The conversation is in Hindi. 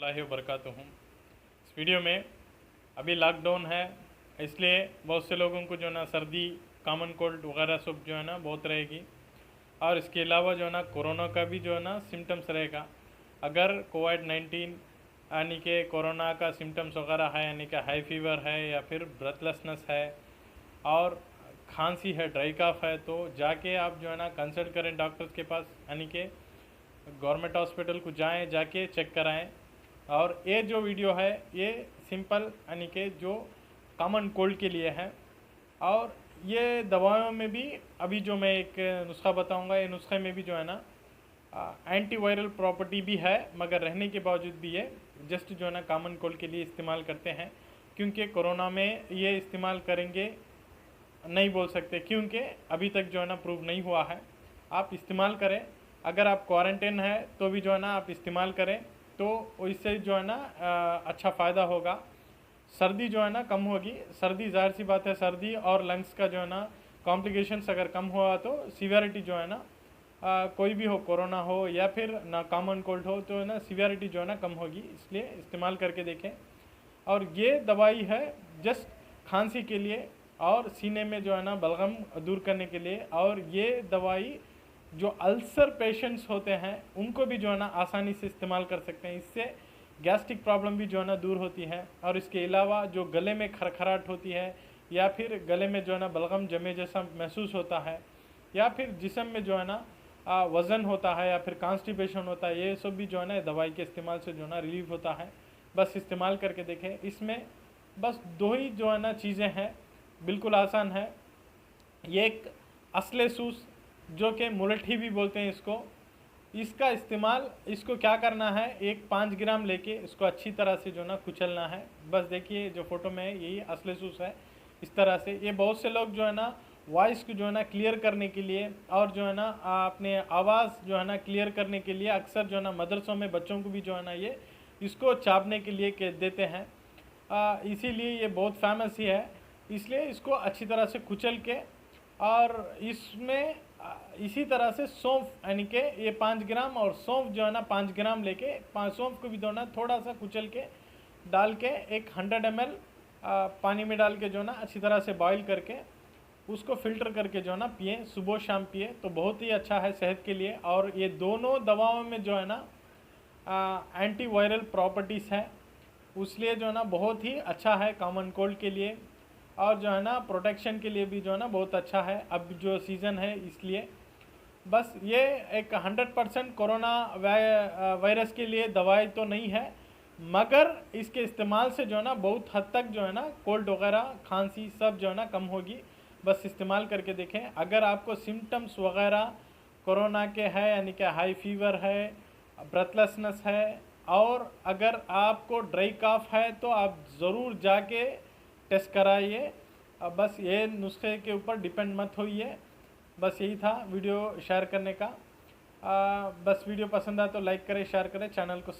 वरहमतुल्लाहि वबरकातुहू। इस वीडियो में अभी लॉकडाउन है, इसलिए बहुत से लोगों को जो है ना सर्दी, कॉमन कोल्ड वगैरह सब जो है ना बहुत रहेगी। और इसके अलावा जो है ना कोरोना का भी जो है ना सिम्टम्स रहेगा। अगर कोविड-19 यानी कि कोरोना का सिम्टम्स वगैरह है, यानी कि हाई फीवर है या फिर ब्रेथलेसनेस है और खांसी है, ड्राई कफ है, तो जाके आप जो है ना कंसल्ट करें डॉक्टर्स के पास, यानी कि गवर्नमेंट हॉस्पिटल को जाएं, जाके चेक कराएं। और ये जो वीडियो है ये सिंपल यानी कि जो कॉमन कोल्ड के लिए है। और ये दवाओं में भी अभी जो मैं एक नुस्खा बताऊंगा, ये नुस्खे में भी जो है ना एंटीवायरल प्रॉपर्टी भी है, मगर रहने के बावजूद भी ये जस्ट जो है ना कॉमन कोल्ड के लिए इस्तेमाल करते हैं। क्योंकि कोरोना में ये इस्तेमाल करेंगे नहीं बोल सकते, क्योंकि अभी तक जो है ना प्रूव नहीं हुआ है। आप इस्तेमाल करें, अगर आप क्वारंटाइन है तो भी जो है ना आप इस्तेमाल करें, तो इससे जो है ना अच्छा फ़ायदा होगा। सर्दी जो है ना कम होगी। सर्दी ज़ाहिर सी बात है, सर्दी और लंग्स का जो है ना कॉम्प्लिकेशंस अगर कम हुआ तो सीवियरिटी जो है ना कोई भी हो, कोरोना हो या फिर ना कॉमन कोल्ड हो, तो है ना सीवियरिटी जो है ना कम होगी। इसलिए इस्तेमाल करके देखें। और ये दवाई है जस्ट खांसी के लिए और सीने में जो है ना बलगम दूर करने के लिए। और ये दवाई जो अल्सर पेशेंट्स होते हैं उनको भी जो है ना आसानी से इस्तेमाल कर सकते हैं। इससे गैस्ट्रिक प्रॉब्लम भी जो है ना दूर होती है। और इसके अलावा जो गले में खरखराहट होती है या फिर गले में जो है ना बलगम जमे जैसा महसूस होता है, या फिर जिस्म में जो है ना वज़न होता है या फिर कॉन्स्टिपेशन होता है, ये सब भी जो है ना दवाई के इस्तेमाल से जो है ना रिलीफ होता है। बस इस्तेमाल करके देखें। इसमें बस दो ही जो है ना चीज़ें हैं, बिल्कुल आसान है। ये एक असले सूस जो कि मुलठी भी बोलते हैं इसको, इसका इस्तेमाल, इसको क्या करना है, एक 5 ग्राम लेके इसको अच्छी तरह से जो ना कुचलना है। बस देखिए जो फोटो में है यही असले सूस है। इस तरह से ये बहुत से लोग जो है ना वॉइस को जो है ना क्लियर करने के लिए और जो है ना अपने आवाज़ जो है ना क्लियर करने के लिए अक्सर जो है ना मदरसों में बच्चों को भी जो है ना ये इसको चापने के लिए कह देते हैं। इसीलिए ये बहुत फेमस ही है। इसलिए इसको अच्छी तरह से कुचल के और इसमें इसी तरह से सौंफ, यानी कि ये 5 ग्राम और सौंफ जो है ना 5 ग्राम लेके सौंफ को भी दो ना थोड़ा सा कुचल के डाल के एक 100 ml पानी में डाल के जो ना अच्छी तरह से बॉईल करके उसको फ़िल्टर करके जो है ना पिए, सुबह शाम पिए, तो बहुत ही अच्छा है सेहत के लिए। और ये दोनों दवाओं में जो है ना एंटीवायरल प्रॉपर्टीज़ है, उसलिए जो है ना बहुत ही अच्छा है कॉमन कोल्ड के लिए। और जो है ना प्रोटेक्शन के लिए भी जो है ना बहुत अच्छा है, अब जो सीज़न है इसलिए। बस ये एक 100% कोरोना वायरस के लिए दवाई तो नहीं है, मगर इसके इस्तेमाल से जो है ना बहुत हद तक जो है ना कोल्ड वगैरह, खांसी सब जो है ना कम होगी। बस इस्तेमाल करके देखें। अगर आपको सिम्टम्स वगैरह कोरोना के है, यानी कि हाई फीवर है, ब्रेथलेसनेस है, और अगर आपको ड्राई कफ है, तो आप ज़रूर जाके टेस्ट कराइए। अब बस ये नुस्खे के ऊपर डिपेंड मत होइए। बस यही था वीडियो शेयर करने का। बस वीडियो पसंद आया तो लाइक करें, शेयर करें, चैनल को